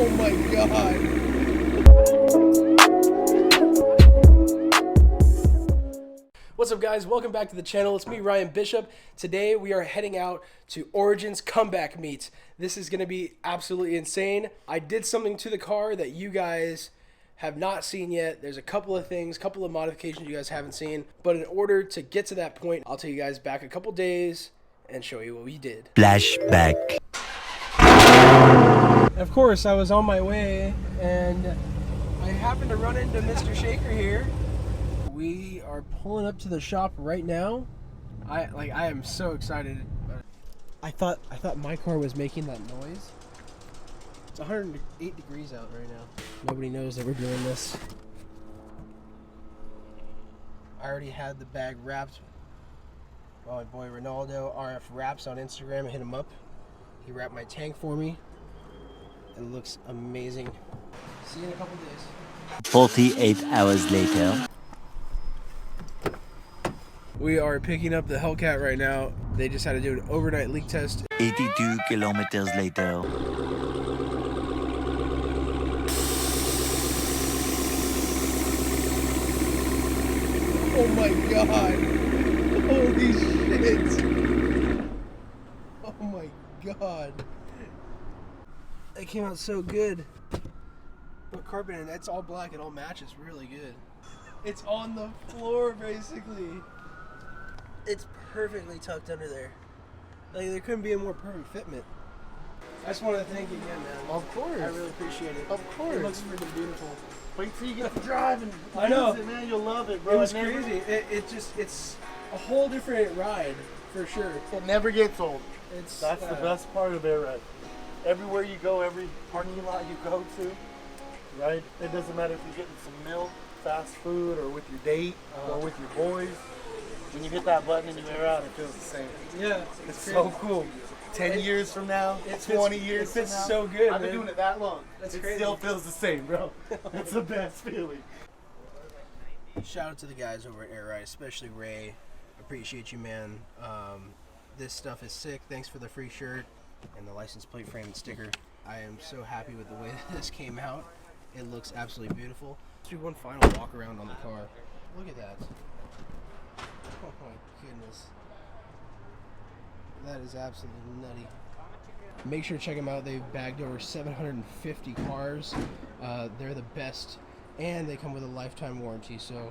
Oh my God. What's up guys, welcome back to the channel. It's me, Ryan Bishop. Today we are heading out to Origin's comeback meet. This is gonna be absolutely insane. I did something to the car that you guys have not seen yet. There's a couple of things, couple of modifications you guys haven't seen. But in order to get to that point, I'll take you guys back a couple days and show you what we did. Flashback. Of course, I was on my way and I happened to run into Mr. Shaker here. We are pulling up to the shop right now. I am so excited. I thought my car was making that noise. It's 108 degrees out right now. Nobody knows that we're doing this. I already had the bag wrapped. Well, my boy Ronaldo RF Wraps on Instagram, I hit him up. He wrapped my tank for me. It looks amazing. See you in a couple days. 48 hours later. We are picking up the Hellcat right now. They just had to do an overnight leak test. 82 kilometers later. Oh my God. Holy shit. Oh my God. It came out so good. But carbon, and it's all black, it all matches really good. It's on the floor basically. It's perfectly tucked under there. Like there couldn't be a more perfect fitment. I just want to thank you again, man. Of course. I really appreciate it. Of course. It looks freaking beautiful. Wait till you get to drive and I know. use it, man. You'll love it, bro. It was crazy. It's a whole different ride for sure. It never gets old. That's the best part of it, right? Everywhere you go, every parking lot you go to, right? It doesn't matter if you're getting some milk, fast food, or with your date, or with your boys. When you hit that button and you're out, it feels the same. Yeah, It's so cool. 10 years from now, 20 years from now. It fits so good, I've been man. doing it that long. That's it crazy. still feels the same, bro. It's the best feeling. Shout out to the guys over at Air Ride, especially Ray. Appreciate you, man. This stuff is sick. Thanks for the free shirt and the license plate frame and sticker. I am so happy with the way that this came out. It looks absolutely beautiful. Let's do one final walk around on the car. Look at that. Oh my goodness. That is absolutely nutty. Make sure to check them out. They've bagged over 750 cars. They're the best, and they come with a lifetime warranty, so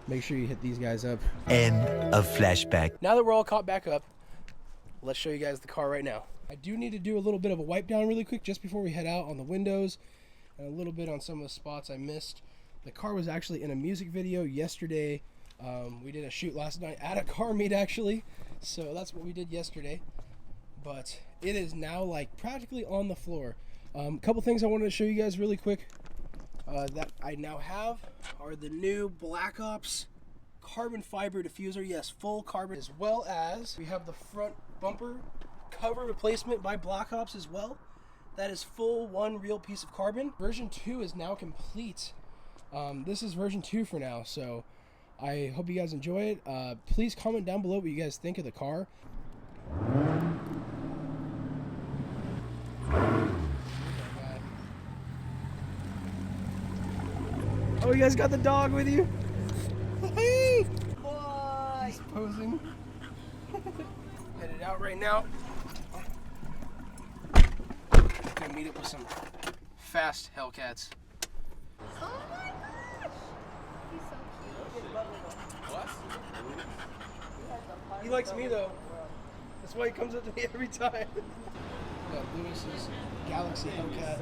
make sure you hit these guys up. End of flashback. Now that we're all caught back up, let's show you guys the car right now. I do need to do a little bit of a wipe down really quick just before we head out on the windows, and a little bit on some of the spots I missed. The car was actually in a music video yesterday. We did a shoot last night at a car meet actually, so that's what we did yesterday. But it is now like practically on the floor. A couple things I wanted to show you guys really quick that I now have are the new Black Ops carbon fiber diffuser. Yes, full carbon, as well as we have the front bumper cover replacement by Black Ops as well. That is full one real piece of carbon. Version 2 is now complete. This is version 2 for now, so I hope you guys enjoy it. Please comment down below what you guys think of the car. Oh, you guys got the dog with you? Hey! Boy! He's posing. Headed out right now. Gonna meet up with some fast Hellcats. Oh my gosh! He's so cute. He likes me though. That's why he comes up to me every time. Got Lewis's Galaxy Hellcat.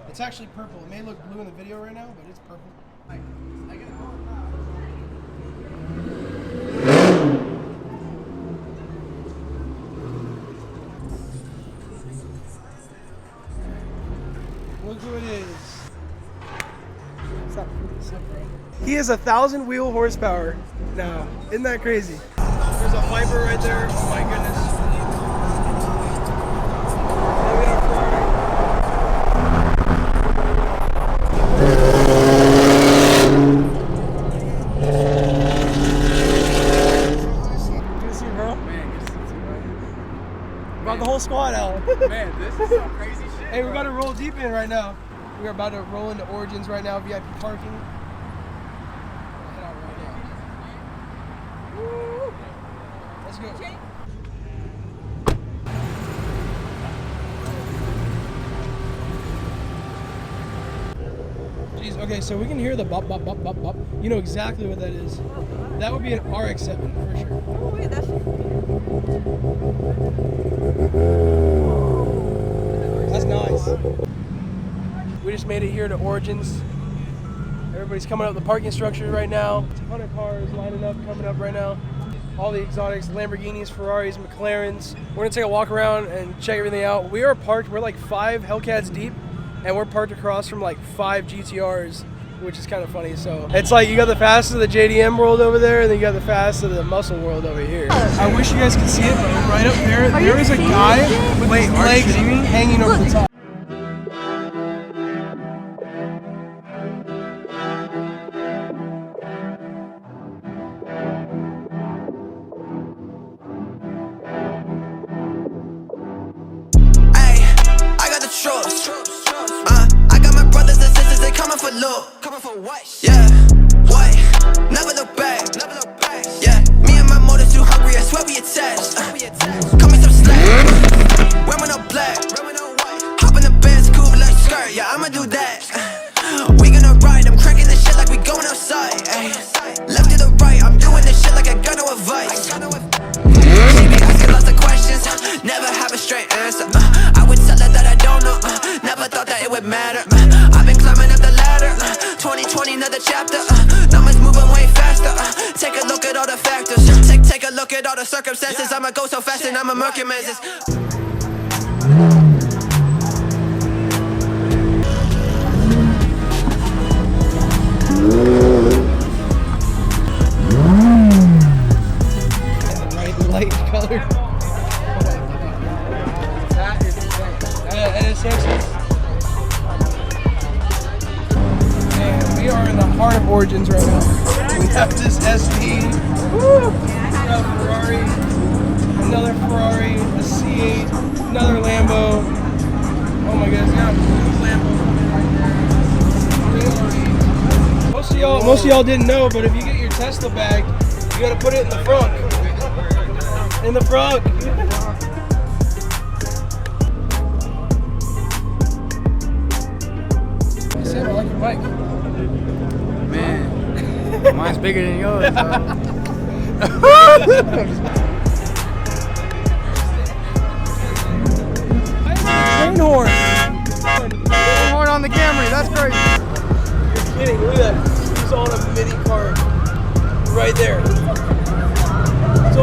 It's actually purple. It may look blue in the video right now, but it's purple. Look who it is. What's up, bro? He has 1,000 wheel horsepower now. Isn't that crazy? There's a Viper right there. Oh my goodness. Then we got a Ferrari. Good to see you, bro. Man, good to see you, bro. Brought the whole squad out. Man, this is some crazy shit. Hey, we're about to roll deep in right now. We're about to roll into Origins right now, VIP parking. Head out right now. Woo! Let's go. Jeez, okay, so we can hear the bop, bop, bop, bop, bop. You know exactly what that is. That would be an RX-7 for sure. Oh, wait, that's. That's nice. We just made it here to Origins. Everybody's coming up the parking structure right now. A ton of cars lining up, coming up right now. All the exotics, Lamborghinis, Ferraris, McLarens. We're gonna take a walk around and check everything out. We are parked, we're like 5 Hellcats deep, and we're parked across from like 5 GTRs, which is kind of funny. So it's like you got the fastest of the JDM world over there, and then you got the fastest of the muscle world over here. I wish you guys could see it, but right up there, there is a guy with his legs hanging over the top. I got my brothers and sisters, they coming for loot. Coming for what? Yeah, what? Never look back. Yeah, me and my motor's too hungry, I swear we attached. Cut me some slack. Wearing no black. Hop in the Benz, cool like skirt. Yeah, I'ma do that. We gonna ride, I'm cranking this shit like we going outside. Ay. Left to the right, I'm doing this shit like I got no advice. She be asking lots of questions, never have a straight answer. I would tell her that I don't know, never thought that it would matter. I've been climbing up the ladder, 2020 another chapter. Numbers moving way faster. Take a look at all the factors, take a look at all the circumstances. I'ma go so fast and I'ma murk your man's. Light color. That is insane. NSXs. And we are in the heart of Origins right now. We have this SD. Woo! We got a Ferrari, another Ferrari, a C8, another Lambo. Oh my goodness, yeah, Lambo right there. Most of y'all didn't know, but if you get your Tesla bag, you gotta put it in the front. In the front. I said I like your bike. Man, mine's bigger than yours. Train horn. Horn on the Camry, that's crazy. You're kidding, look at that. He's on a mini car. Right there. So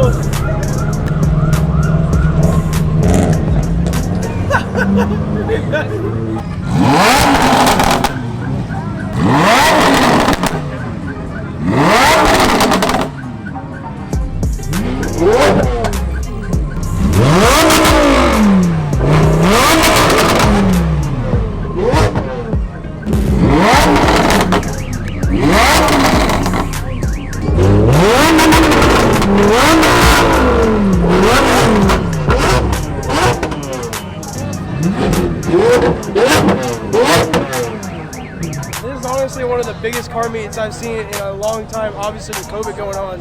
this is honestly one of the biggest car meets I've seen in a long time, obviously with COVID going on.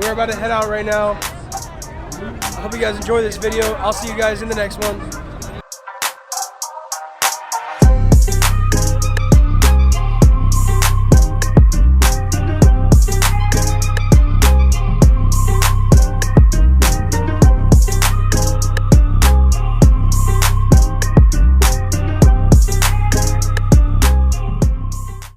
We're about to head out right now. I hope you guys enjoy this video. I'll see you guys in the next one.